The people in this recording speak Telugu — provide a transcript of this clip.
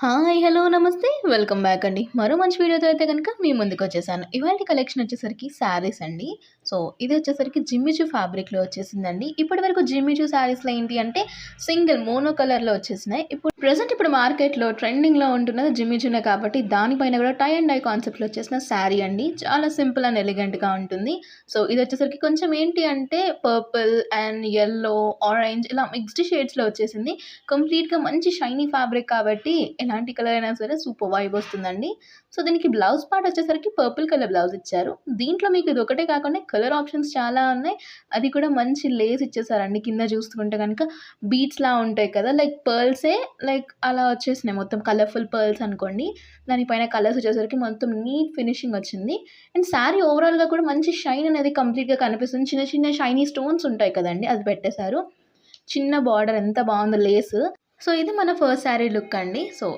హాయ్! హలో! నమస్తే. వెల్కమ్ బ్యాక్ అండి. మరో మంచి వీడియోతో అయితే గనుక మీ ముందుకొచ్చేసాను. ఇవాల్టి కలెక్షన్ వచ్చేసరికి శారీస్ అండి. సో, ఇది వచ్చేసరికి జిమ్మిచూ ఫ్యాబ్రిక్‌లో వచ్చేసిందండి. ఇప్పటివరకు జిమ్మిచూ శారీస్‌లో ఏంటి అంటే సింగిల్ మోనో కలర్‌లో వచ్చేసినాయి. ఇప్పుడు మార్కెట్‌లో ట్రెండింగ్‌లో ఉంటున్నది జిమ్మిచూనే కాబట్టి దానిపైన కూడా టై అండ్ డై కాన్సెప్ట్‌లో వచ్చేసిన శారీ అండి. చాలా సింపుల్ అండ్ ఎలిగెంట్‌గా ఉంటుంది. సో, ఇది వచ్చేసరికి కొంచెం ఏంటి అంటే పర్పుల్ అండ్ యెల్లో, ఆరెంజ్ ఇలా మిక్స్డ్ షేడ్స్‌లో వచ్చేసింది. కంప్లీట్‌గా మంచి షైనీ ఫ్యాబ్రిక్ కాబట్టి ఎలాంటి కలర్ అయినా సరే సూపర్ వైబ్ వస్తుందండి. సో, దీనికి బ్లౌజ్ పార్ట్ వచ్చేసరికి పర్పుల్ కలర్ బ్లౌజ్ ఇచ్చారు. దీంట్లో మీకు ఇదొకటే కాకుండా కలర్ ఆప్షన్స్ చాలా ఉన్నాయి. అది కూడా మంచి లేస్ ఇచ్చేసారండి. కింద చూసుకుంటే గనుక బీడ్స్‌లా ఉంటాయి కదా! లైక్ పర్ల్సే అలా వచ్చేసినాయి మొత్తం కలర్‌ఫుల్ పర్ల్స్ అనుకోండి. దానిపైన కలర్స్ వచ్చేసరికి మొత్తం నీట్ ఫినిషింగ్ వచ్చింది. అండ్ శారీ ఓవరాల్‌గా కూడా మంచి షైన్ అనేది కంప్లీట్‌గా కనిపిస్తుంది. చిన్న చిన్న షైనీ స్టోన్స్ ఉంటాయి కదండీ! అది పెట్టేశారు. చిన్న బార్డర్ ఎంత బావుందో లేసు. సో, ఇది మన ఫస్ట్ శారీ లుక్ అండి. సో